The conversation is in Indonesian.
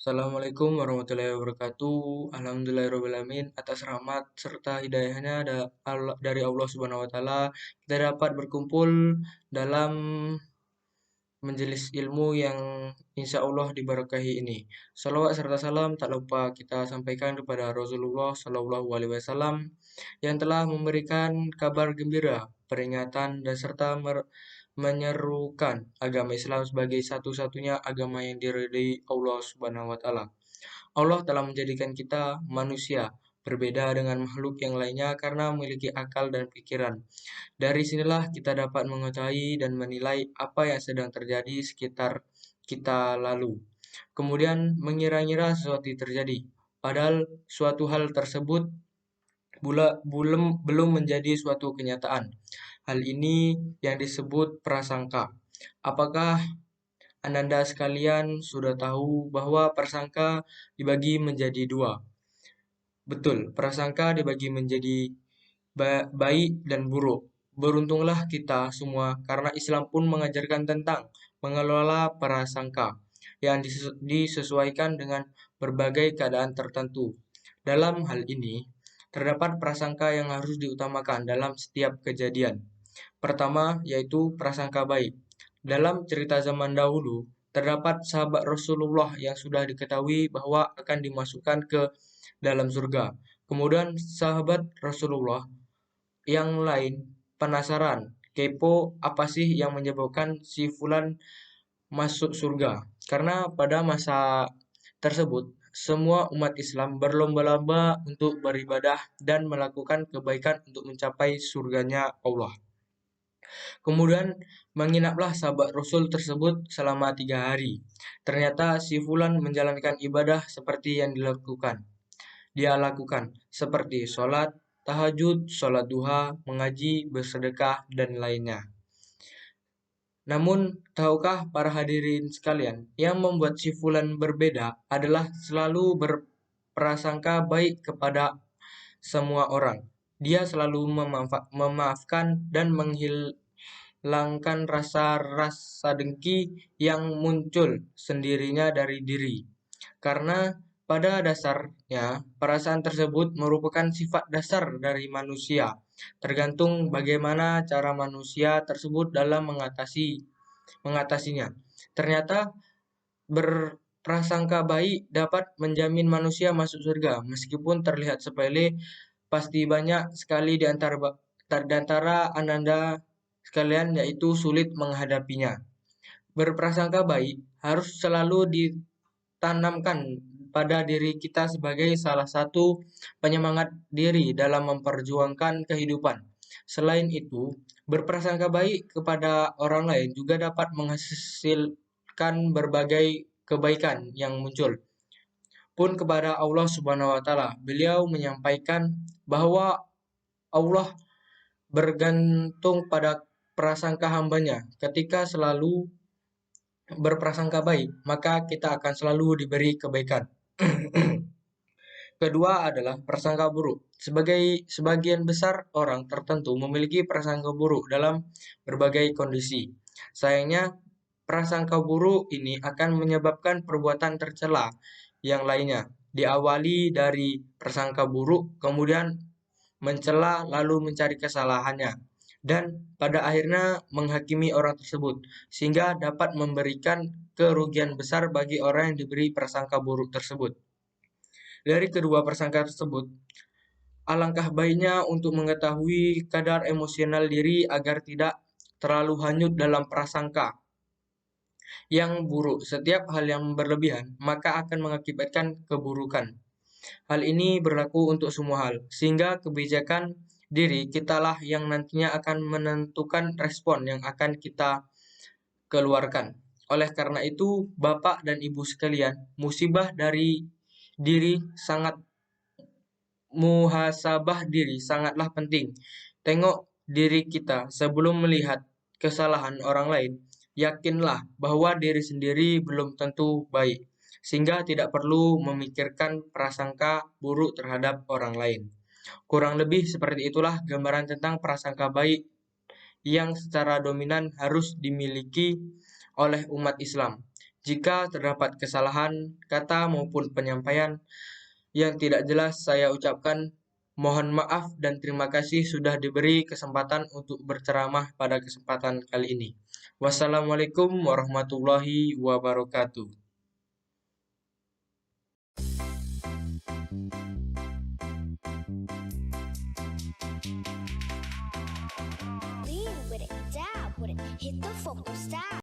Assalamualaikum warahmatullahi wabarakatuh. Alhamdulillahirrahmanirrahim. Atas rahmat serta hidayahnya dari Allah Subhanahu wa Ta'ala, kita dapat berkumpul dalam majelis ilmu yang insya Allah diberkahi ini. Salawat serta salam tak lupa kita sampaikan kepada Rasulullah Shallallahu Alaihi Wasallam yang telah memberikan kabar gembira, peringatan dan serta menyerukan agama Islam sebagai satu-satunya agama yang diridhai Allah Subhanahu wa Ta'ala. Allah telah menjadikan kita manusia berbeda dengan makhluk yang lainnya karena memiliki akal dan pikiran. Dari sinilah kita dapat mengetahui dan menilai apa yang sedang terjadi sekitar kita lalu. Kemudian mengira-ngira sesuatu terjadi. Padahal suatu hal tersebut belum menjadi suatu kenyataan. Hal ini yang disebut prasangka. Apakah Ananda sekalian sudah tahu bahwa prasangka dibagi menjadi dua? Betul, prasangka dibagi menjadi baik dan buruk. Beruntunglah kita semua karena Islam pun mengajarkan tentang mengelola prasangka yang disesuaikan dengan berbagai keadaan tertentu. Dalam hal ini, terdapat prasangka yang harus diutamakan dalam setiap kejadian. Pertama, yaitu prasangka baik. Dalam cerita zaman dahulu, terdapat sahabat Rasulullah yang sudah diketahui bahwa akan dimasukkan ke dalam surga. Kemudian sahabat Rasulullah yang lain penasaran, kepo apa sih yang menyebabkan si Fulan masuk surga. Karena pada masa tersebut, semua umat Islam berlomba-lomba untuk beribadah dan melakukan kebaikan untuk mencapai surganya Allah. Kemudian menginaplah sahabat Rasul tersebut selama 3 hari. Ternyata si Fulan menjalankan ibadah seperti yang dia lakukan, seperti sholat, tahajud, sholat duha, mengaji, bersedekah, dan lainnya. Namun, tahukah para hadirin sekalian, yang membuat si Fulan berbeda adalah selalu berprasangka baik kepada semua orang. Dia selalu memaafkan dan menghilangkan rasa-rasa dengki yang muncul sendirinya dari diri. Karena pada dasarnya, perasaan tersebut merupakan sifat dasar dari manusia, tergantung bagaimana cara manusia tersebut dalam mengatasinya. Ternyata berprasangka baik dapat menjamin manusia masuk surga, meskipun terlihat sepele, pasti banyak sekali di antara Ananda sekalian yaitu sulit menghadapinya. Berprasangka baik harus selalu ditanamkan pada diri kita sebagai salah satu penyemangat diri dalam memperjuangkan kehidupan. Selain itu, berprasangka baik kepada orang lain juga dapat menghasilkan berbagai kebaikan yang muncul. Pun kepada Allah Subhanahu wa Ta'ala, beliau menyampaikan bahwa Allah bergantung pada prasangka hambanya. Ketika selalu berprasangka baik, maka kita akan selalu diberi kebaikan. Kedua adalah prasangka buruk. Sebagian besar orang tertentu memiliki prasangka buruk dalam berbagai kondisi. Sayangnya, prasangka buruk ini akan menyebabkan perbuatan tercela yang lainnya. Diawali dari prasangka buruk, kemudian mencela lalu mencari kesalahannya, dan pada akhirnya menghakimi orang tersebut, sehingga dapat memberikan kerugian besar bagi orang yang diberi prasangka buruk tersebut. Dari kedua prasangka tersebut, alangkah baiknya untuk mengetahui kadar emosional diri agar tidak terlalu hanyut dalam prasangka yang buruk. Setiap hal yang berlebihan maka akan mengakibatkan keburukan. Hal ini berlaku untuk semua hal, sehingga kebijakan diri kitalah yang nantinya akan menentukan respon yang akan kita keluarkan. Oleh karena itu, Bapak dan Ibu sekalian, musibah dari diri muhasabah diri sangatlah penting. Tengok diri kita sebelum melihat kesalahan orang lain. Yakinlah bahwa diri sendiri belum tentu baik, sehingga tidak perlu memikirkan prasangka buruk terhadap orang lain. Kurang lebih seperti itulah gambaran tentang prasangka baik yang secara dominan harus dimiliki oleh umat Islam. Jika terdapat kesalahan kata maupun penyampaian yang tidak jelas, saya ucapkan mohon maaf dan terima kasih sudah diberi kesempatan untuk berceramah pada kesempatan kali ini. Wassalamualaikum warahmatullahi wabarakatuh.